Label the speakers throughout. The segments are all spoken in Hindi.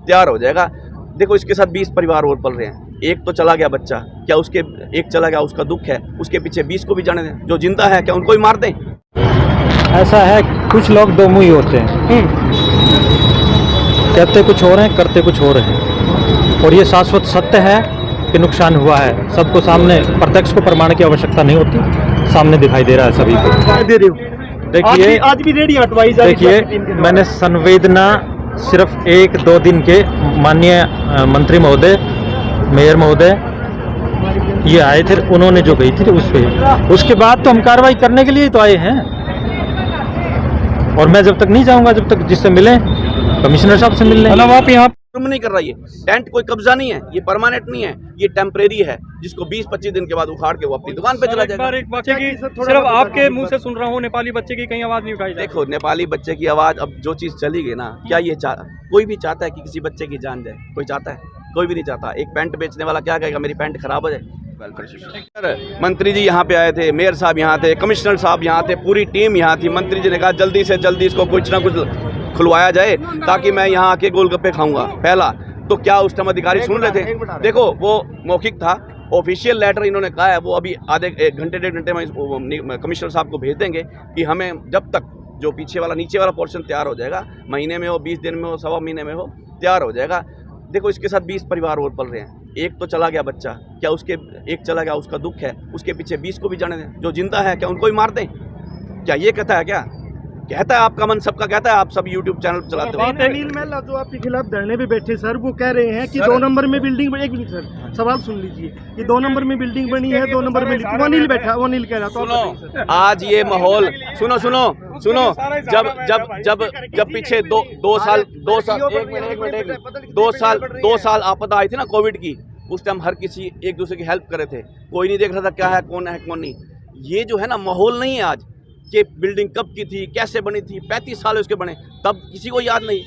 Speaker 1: तैयार हो जाएगा। देखो इसके साथ 20 परिवार और पल रहे हैं, एक तो चला गया बच्चा, क्या उसके एक चला गया उसका दुख है, उसके पीछे 20 को भी जाने दें, जो जिंदा है क्या उनको ही मार दें?
Speaker 2: ऐसा है, कुछ लोग दो मुंही होते हैं, कहते कुछ और हैं करते कुछ और हैं, और ये शाश्वत सत्य है कि नुकसान हुआ है। सबको सामने प्रत्यक्ष को प्रमाण की आवश्यकता नहीं होती, सामने दिखाई दे रहा है सभी को।
Speaker 3: दे रहे हो।
Speaker 2: देखिए
Speaker 3: आज भी रेडी हटवाई जा रही है।
Speaker 2: देखिए, मैंने संवेदना सिर्फ 1-2 दिन के माननीय मंत्री महोदय, मेयर महोदय ये आए थे, उन्होंने जो गई थी उस पे, उसके बाद तो हम कार्रवाई करने के लिए ही तो आए हैं। और मैं जब तक नहीं जाऊंगा, जब तक जिससे मिले कमिश्नर साहब से मिल लें।
Speaker 1: मतलब आप यहाँ नहीं कर रहा, ये टेंट कोई कब्जा नहीं है, ये परमानेंट नहीं है, ये टेम्परेरी है, जिसको 20-25 दिन के बाद उखाड़ के वो अपनी दुकान पे चला जाएगा।
Speaker 3: एक बच्चे की सिर्फ आपके मुंह से सुन रहा हूँ, नेपाली बच्चे की कहीं आवाज नहीं उठाई जाए।
Speaker 1: देखो नेपाली बच्चे की आवाज, अब जो चीज चली गई ना, क्या ये कोई भी चाहता है कि किसी बच्चे की जान जाए? कोई चाहता है? कोई भी नहीं चाहता। एक पैंट बेचने वाला क्या कहेगा मेरी पैंट खराब हो जाए? मंत्री जी यहाँ पे आए थे, मेयर साहब यहाँ थे, कमिश्नर साहब यहाँ थे, पूरी टीम यहाँ थी। मंत्री जी ने कहा जल्दी से जल्दी इसको कुछ ना कुछ खुलवाया जाए ताकि मैं यहाँ आके गोलगप्पे खाऊंगा। पहला तो क्या उस टाइम अधिकारी सुन रहे थे? देखो वो मौखिक था, ऑफिशियल लेटर इन्होंने कहा है, वो अभी आधे 1 घंटे 1.5 घंटे में कमिश्नर साहब को भेज देंगे कि हमें जब तक जो पीछे वाला नीचे वाला पोर्शन तैयार हो जाएगा, महीने में हो, 20 दिन में हो, 1.25 महीने में हो, तैयार हो जाएगा। देखो इसके साथ 20 परिवार और पल रहे हैं, एक तो चला गया बच्चा, क्या उसके एक चला गया उसका दुख है, उसके पीछे 20 को भी जाने दें, जो जिंदा है क्या उनको ही मार दें? क्या ये कहता है? क्या कहता है? आपका मन सबका कहता है, आप सब YouTube चैनल चलाते हो।
Speaker 3: अनिल महला जो आपके खिलाफ धरने पे बैठे सर, वो कह रहे हैं कि 2 नंबर में बिल्डिंग, एक मिनट सर सवाल सुन लीजिए, कि 2 नंबर में बिल्डिंग बनी है, 2 नंबर में वो अनिल बैठा, वो अनिल कह रहा था।
Speaker 1: सुनो आज ये माहौल, सुनो सुनो सुनो, जब जब जब जब पीछे दो साल 2 साल आपदा आई थी ना कोविड की, उस टाइम हर किसी एक दूसरे की हेल्प कर रहे थे, कोई नहीं देख रहा था क्या है कौन नहीं। ये जो है ना माहौल नहीं है आज कि बिल्डिंग कब की थी, कैसे बनी थी, 35 साल उसके बने, तब किसी को याद नहीं।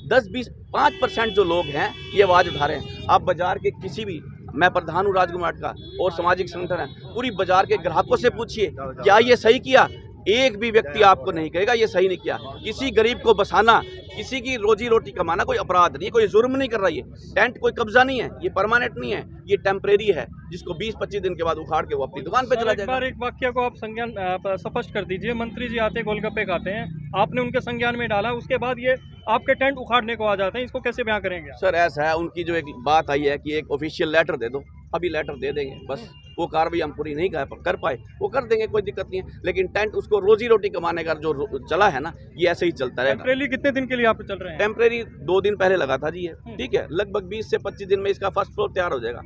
Speaker 1: 10-20-5% जो लोग हैं ये आवाज़ उठा रहे हैं। आप बाजार के किसी भी, मैं प्रधान हूँ राजकुमार का और सामाजिक संगठन है, पूरी बाजार के ग्राहकों से पूछिए क्या ये सही किया? एक भी व्यक्ति आपको नहीं कहेगा ये सही नहीं किया। किसी गरीब को बसाना, किसी की रोजी रोटी कमाना कोई अपराध नहीं, कोई जुर्म नहीं कर रहा। ये टेंट कोई कब्जा नहीं है, ये परमानेंट नहीं है, ये टेम्परेरी है, जिसको 20-25 दिन के बाद उखाड़ के वो अपनी दुकान पे चला जाएगा।
Speaker 3: एक वाक्य को आप संज्ञान स्पष्ट कर दीजिए। मंत्री जी आते गोलगप्पे खाते हैं, आपने उनके संज्ञान में डाला, उसके बाद ये आपके टेंट उखाड़ने को आ जाते हैं, इसको कैसे बयां करेंगे?
Speaker 1: सर ऐसा है, उनकी जो एक बात आई है कि एक ऑफिशियल लेटर दे दो, अभी लेटर दे देंगे, बस वो कार्रवाई हम पूरी नहीं कर पाए वो कर देंगे, कोई दिक्कत नहीं है। लेकिन टेंट उसको रोजी रोटी कमाने का जो चला है ना, ये ऐसे ही चलता रहेगा।
Speaker 3: टेम्परेरी कितने दिन के लिए आप चल रहे हैं?
Speaker 1: टेम्परेरी 2 दिन पहले लगा था जी, ये ठीक है। लगभग 20 से 25 दिन में इसका फर्स्ट फ्लोर तैयार हो जाएगा,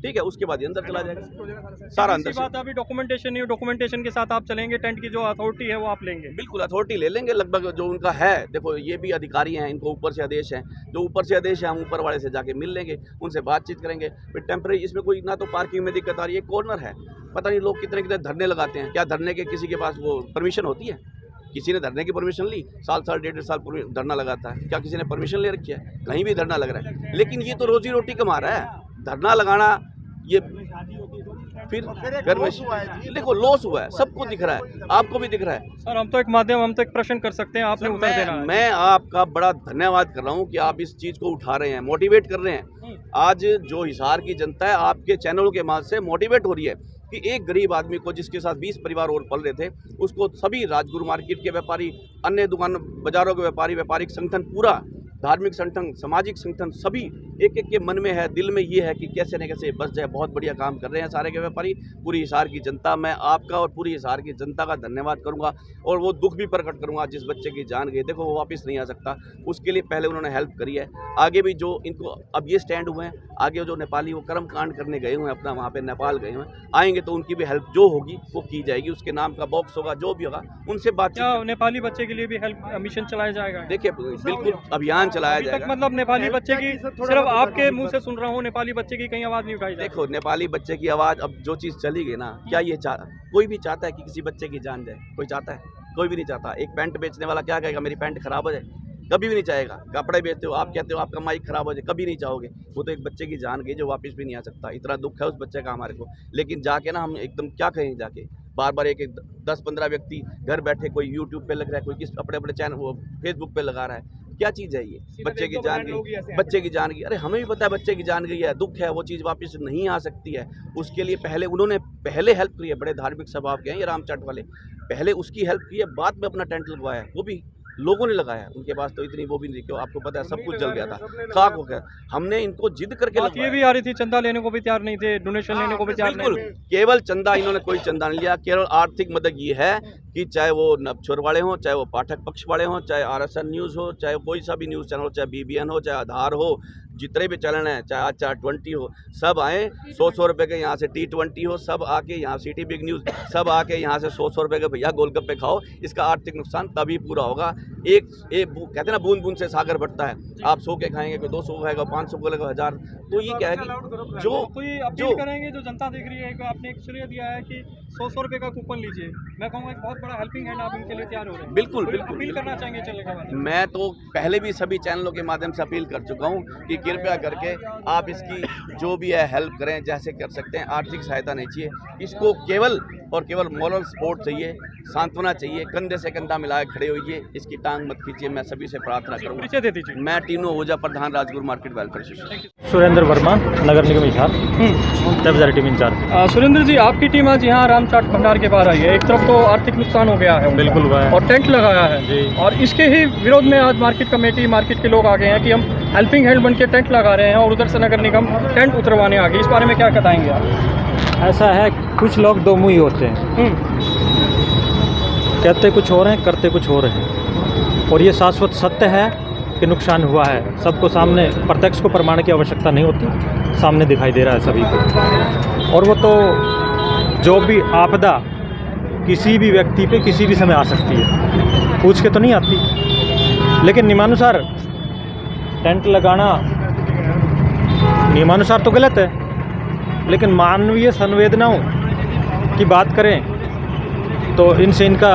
Speaker 1: ठीक है। उसके बाद ये अंदर चला जाएगा सारा अंदर।
Speaker 3: बात अभी डॉक्यूमेंटेशन नहीं, डॉक्यूमेंटेशन के साथ आप चलेंगे, टेंट की जो अथॉरिटी है वो आप लेंगे?
Speaker 1: बिल्कुल अथॉरिटी ले लेंगे, लगभग जो उनका है। देखो ये भी अधिकारी हैं, इनको ऊपर से आदेश है, जो ऊपर से आदेश है हम ऊपर वाले से जाके मिल लेंगे, उनसे बातचीत करेंगे। फिर टेम्परेरी इसमें कोई ना तो पार्किंग में दिक्कत आ रही है, कॉर्नर है, पता नहीं लोग कितने कितने धरने लगाते हैं, क्या धरने के किसी के पास वो परमिशन होती है? किसी ने धरने की परमिशन ली? साल 1.5 साल धरना लगाता है, क्या किसी ने परमिशन ले रखी है? कहीं भी धरना लग रहा है, लेकिन ये तो रोजी रोटी कमा रहा है। धरना लगाना ये फिर घर में देखो लॉस हुआ है, सबको दिख रहा है, आपको भी दिख रहा है।
Speaker 3: सर हम तो एक माध्यम, हम तो एक प्रश्न कर सकते हैं, आपने उत्तर देना है।
Speaker 1: मैं आपका बड़ा धन्यवाद कर रहा हूँ कि आप इस चीज़ को उठा रहे हैं, मोटिवेट कर रहे हैं। आज जो हिसार की जनता है आपके चैनलों के माध्यम से मोटिवेट हो रही है कि एक गरीब आदमी को, जिसके साथ 20 परिवार और पल रहे थे, उसको सभी राजगुरु मार्केट के व्यापारी, अन्य दुकान बाजारों के व्यापारी, व्यापारिक संगठन, पूरा धार्मिक संगठन, सामाजिक संगठन, सभी एक एक के मन में है, दिल में ये है कि कैसे न कैसे बच जाए। बहुत बढ़िया काम कर रहे हैं सारे के व्यापारी, पूरी हिसार की जनता। मैं आपका और पूरी हिसार की जनता का धन्यवाद करूंगा और वो दुख भी प्रकट करूंगा जिस बच्चे की जान गई। देखो वो वापस नहीं आ सकता, उसके लिए पहले उन्होंने हेल्प करी है। आगे भी जो इनको अब ये स्टैंड हुए हैं, आगे जो नेपाली वो कर्म कांड करने गए हुए हैं, अपना वहाँ पे नेपाल गए हुए हैं, आएंगे तो उनकी भी हेल्प जो होगी वो की जाएगी। उसके नाम का बॉक्स होगा, जो भी होगा उनसे बातचीत।
Speaker 3: नेपाली बच्चे के लिए भी हेल्प मिशन चलाया जाएगा?
Speaker 1: देखिए बिल्कुल अभियान चलाया जाएगा।
Speaker 3: मतलब नेपाली बच्चे की सिर्फ आपके मुंह से सुन रहा हूँ, नेपाली बच्चे की कहीं आवाज नहीं उठाई जाए?
Speaker 1: देखो नेपाली बच्चे की आवाज, अब जो चीज़ चली गई ना, क्या ये कोई भी चाहता है कि किसी बच्चे की जान जाए? कोई चाहता है? कोई भी नहीं चाहता। एक पैंट बेचने वाला क्या कहेगा मेरी पैंट खराब हो जाए? कभी भी नहीं चाहेगा। कपड़े बेचते हो, आप कहते हो आपका माइक खराब हो जाए, कभी नहीं चाहोगे। वो तो एक बच्चे की जान गई जो वापस भी नहीं आ सकता। इतना दुख है उस बच्चे का हमारे को, लेकिन जाके ना हम एकदम क्या कहें, जाके बार बार एक 10-15 व्यक्ति घर बैठे, कोई यूट्यूब पे लग रहा है, कोई किस अपने चैनल वो फेसबुक पे लगा रहा है, क्या चीज़ है ये? बच्चे की जान गई, बच्चे की जान गई। अरे हमें भी पता है बच्चे की जान गई है, दुख है, वो चीज़ वापस नहीं आ सकती है। उसके लिए पहले उन्होंने हेल्प की है, बड़े धार्मिक स्वभाव के हैं ये रामचट वाले, पहले उसकी हेल्प की है, बाद में अपना टेंट लगवाया है, वो भी लोगों ने लगाया। उनके पास तो इतनी वो भी नहीं, क्यों आपको पता है सब कुछ जल गया था, खाक हो गया। हमने इनको जिद करके
Speaker 4: ये भी आ रही थी, चंदा लेने को भी तैयार नहीं थे, डोनेशन लेने को भी तैयार नहीं
Speaker 1: बिल्कुल
Speaker 4: थे।
Speaker 1: केवल चंदा, इन्होंने कोई चंदा नहीं लिया। केवल आर्थिक मदद ये है कि चाहे वो नबछोर वाले हों, चाहे वो पाठक पक्ष वाले हों, चाहे RSN न्यूज़ हो, चाहे कोई सा भी न्यूज़ चैनल हो, चाहे BBN हो, चाहे आधार हो, जितने भी चैनल हैं, चाहे आज 420 हो, सब आए 100 रुपये के, यहाँ से T20 हो, सब आके यहाँ सिटी बिग न्यूज़, सब आके यहाँ से 100 रुपये के भैया गोलगप्पे खाओ। इसका आर्थिक नुकसान तभी पूरा होगा। कहते हैं ना बूंद बूंद से सागर बढ़ता है। आप 100 के खाएंगे, कोई 200 खाएगा, 500 को लेगा 1000। तो ये क्या है कि जो
Speaker 4: कोई अपील करेंगे जो जनता देख रही है, आपने एक श्रेय दिया है कि 100 रुपये का कूपन लीजिए, मैं कहूँगा एक बहुत बड़ा हेल्पिंग हैंड आप इनके लिए तैयार हो रहे हैं।
Speaker 1: बिल्कुल बिल्कुल
Speaker 4: अपील करना चाहेंगे चलने के बाद?
Speaker 1: मैं तो पहले भी सभी चैनलों के माध्यम से अपील कर चुका हूँ कि कृपया करके आप इसकी जो भी है हेल्प करें, जैसे कर सकते हैं। आर्थिक सहायता नहीं चाहिए इसको, केवल और केवल मॉरल सपोर्ट चाहिए, सांत्वना चाहिए। कंधे से कंधा मिलाए खड़े होइए, इसकी टांग मत खींचिए। मैं सभी से प्रार्थना करूँगा।
Speaker 4: परिचय दे दीजिए।
Speaker 1: मैं टीनू आहूजा, प्रधान Rajguru market welfare association.
Speaker 2: Surendra Verma, नगर निगम Hisar, deputy team incharge.
Speaker 4: Surendra ji, आपकी टीम आज यहाँ रामचाट भंडार के बाहर आई है। एक तरफ तो आर्थिक नुकसान हो गया है,
Speaker 2: बिल्कुल हुआ है,
Speaker 4: और टेंट लगाया है
Speaker 2: जी।
Speaker 4: और इसके ही विरोध में आज मार्केट कमेटी, मार्केट के लोग आ गए हैं कि हम हेल्पिंग हैंड बन के टेंट लगा रहे हैं, और उधर से नगर निगम टेंट उतरवाने आ गई। इस बारे में क्या बताएंगे आप?
Speaker 2: ऐसा है, कुछ लोग दो मुंही होते हैं, कहते कुछ और हैं, करते कुछ और हैं। और ये शाश्वत सत्य है कि नुकसान हुआ है। सबको सामने, प्रत्यक्ष को प्रमाण की आवश्यकता नहीं होती, सामने दिखाई दे रहा है सभी को। और वो तो जो भी आपदा किसी भी व्यक्ति पे किसी भी समय आ सकती है, पूछ के तो नहीं आती। लेकिन नियमानुसार टेंट लगाना नियमानुसार तो गलत है, लेकिन मानवीय संवेदनाओं की बात करें तो इनसे इनका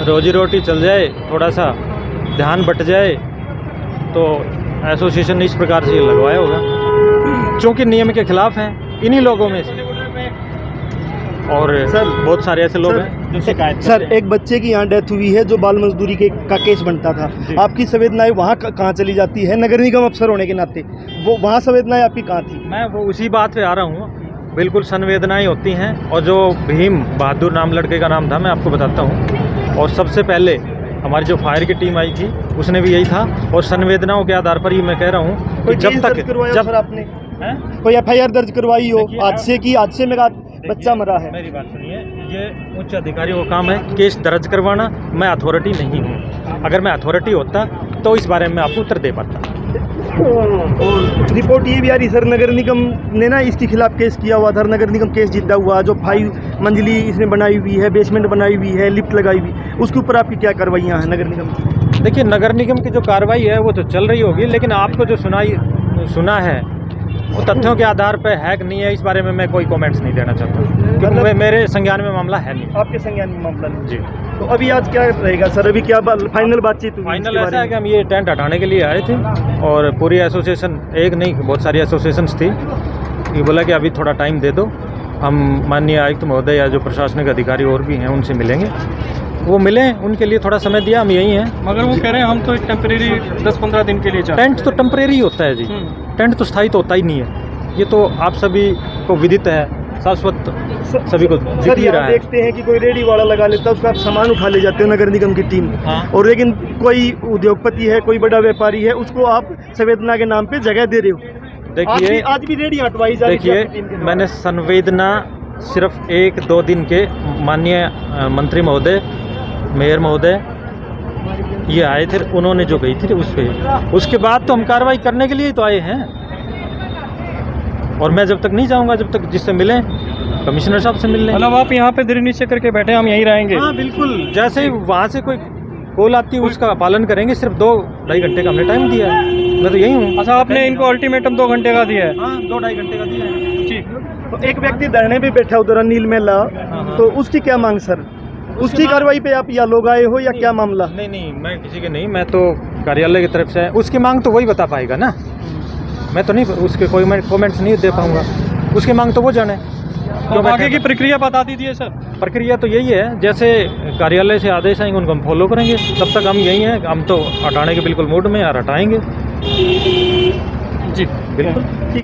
Speaker 2: रोजी रोटी चल जाए, थोड़ा सा ध्यान बट जाए, तो एसोसिएशन ने इस प्रकार से लगवाया होगा, क्योंकि नियम के खिलाफ हैं इन्हीं लोगों में से। और
Speaker 3: सर,
Speaker 2: बहुत सारे ऐसे लोग हैं जो शिकायत
Speaker 3: सर, एक बच्चे की यहाँ डेथ हुई है जो बाल मजदूरी का केस बनता था। आपकी संवेदनाएं वहाँ कहाँ चली जाती है? नगर निगम अफसर होने के नाते वो वहाँ संवेदनाएं आपकी कहाँ थी?
Speaker 2: मैं वो उसी बात पे आ रहा हूँ। बिल्कुल संवेदनाएं होती हैं। और जो भीम बहादुर नाम लड़के का नाम था, मैं आपको बताता हूँ। और सबसे पहले हमारी जो फायर की टीम आई थी उसने भी यही था। और संवेदनाओं के आधार पर ही मैं कह रहा हूँ कि जब तक
Speaker 3: सर आपने कोई FIR दर्ज करवाई हो हादसे में बच्चा मरा है?
Speaker 2: मेरी बात सुनिए, ये उच्च अधिकारियों का काम है केस दर्ज करवाना। मैं अथॉरिटी नहीं हूँ। अगर मैं अथॉरिटी होता तो इस बारे में आपको उत्तर दे पाता।
Speaker 3: और रिपोर्ट ये भी आ रही सर, नगर निगम ने ना इसके खिलाफ केस किया हुआ था। नगर निगम केस जीता हुआ, जो 5 मंजिली इसने बनाई हुई है, बेसमेंट बनाई हुई है, लिफ्ट लगाई हुई, उसके ऊपर आपकी क्या कार्रवाइयाँ हैं नगर निगम की?
Speaker 2: देखिए, नगर निगम की जो कार्रवाई है वो तो चल रही होगी, लेकिन आपको जो सुना है वो तथ्यों के आधार पर है कि नहीं है, इस बारे में मैं कोई कमेंट्स नहीं देना चाहता, क्योंकि मेरे संज्ञान में मामला है नहीं।
Speaker 3: आपके संज्ञान में मामला नहीं
Speaker 2: जी।
Speaker 3: तो अभी आज क्या रहेगा सर? अभी क्या फाइनल बातचीत हुई?
Speaker 2: फाइनल ऐसा है कि हम ये टेंट हटाने के लिए आए थे, और पूरी एसोसिएशन, एक नहीं बहुत सारी एसोसिएशंस थी, ये बोला कि अभी थोड़ा टाइम दे दो, हम माननीय आयुक्त महोदय या जो प्रशासनिक अधिकारी और भी हैं उनसे मिलेंगे। वो मिले, उनके लिए थोड़ा समय दिया, हम यही हैं।
Speaker 4: मगर वो कह रहे हैं हम तो एक टेम्परेरी 10-15 दिन के लिए चाहते हैं।
Speaker 2: टेंट तो टेम्परेरी होता है जी, टेंट तो स्थायी तो होता ही नहीं है। ये तो आप सभी को विदित है, शाश्वत सभी को दिख ही रहा है।
Speaker 3: देखते हैं कि कोई रेडी वाला लगा लेता है, उसका सामान उठा ले जाते हैं नगर निगम की टीम।
Speaker 2: हाँ।
Speaker 3: और लेकिन कोई उद्योगपति है, कोई बड़ा व्यापारी है, उसको आप संवेदना के नाम पे जगह दे रहे हो।
Speaker 2: देखिए,
Speaker 3: आज भी रेडी हटवाई जा रही है।
Speaker 2: देखिए, मैंने संवेदना सिर्फ 1-2 दिन के माननीय मंत्री महोदय, मेयर महोदय ये आए थे, उन्होंने जो गई थी उस पर, उसके बाद तो हम कार्रवाई करने के लिए तो आए हैं। और मैं जब तक नहीं जाऊंगा, जब तक जिससे मिलें, कमिश्नर साहब से मिल लें।
Speaker 4: मतलब आप यहाँ पे दिल नीचे करके बैठे, हम यहीं रहेंगे?
Speaker 3: हाँ बिल्कुल।
Speaker 2: जैसे ही वहाँ से कोई कॉल आती है उसका पालन करेंगे। सिर्फ 2-2.5 घंटे का हमने टाइम दिया है, मैं तो यही हूँ।
Speaker 4: अच्छा, आपने इनको अल्टीमेटम 2 घंटे का दिया है?
Speaker 2: हाँ, 2-2.5 घंटे का दिया है।
Speaker 4: ठीक।
Speaker 3: तो एक व्यक्ति धरने पे बैठा उधर अनिल मेला, तो उसकी क्या मांग सर? उसकी कार्रवाई पे आप या लोग आए हो या क्या मामला?
Speaker 2: नहीं, मैं किसी के नहीं, मैं तो कार्यालय की तरफ से, उसकी मांग तो वही बता पाएगा ना, मैं तो नहीं उसके कोई कमेंट्स नहीं दे पाऊंगा। उसकी मांग तो वो जाने।
Speaker 4: तो आगे की प्रक्रिया बता दीजिए सर।
Speaker 2: प्रक्रिया तो यही है, जैसे कार्यालय से आदेश आएंगे उनको हम फॉलो करेंगे। तब तक हम यही हैं, हम तो हटाने के बिल्कुल मूड में, और हटाएंगे
Speaker 4: जी
Speaker 2: बिल्कुल।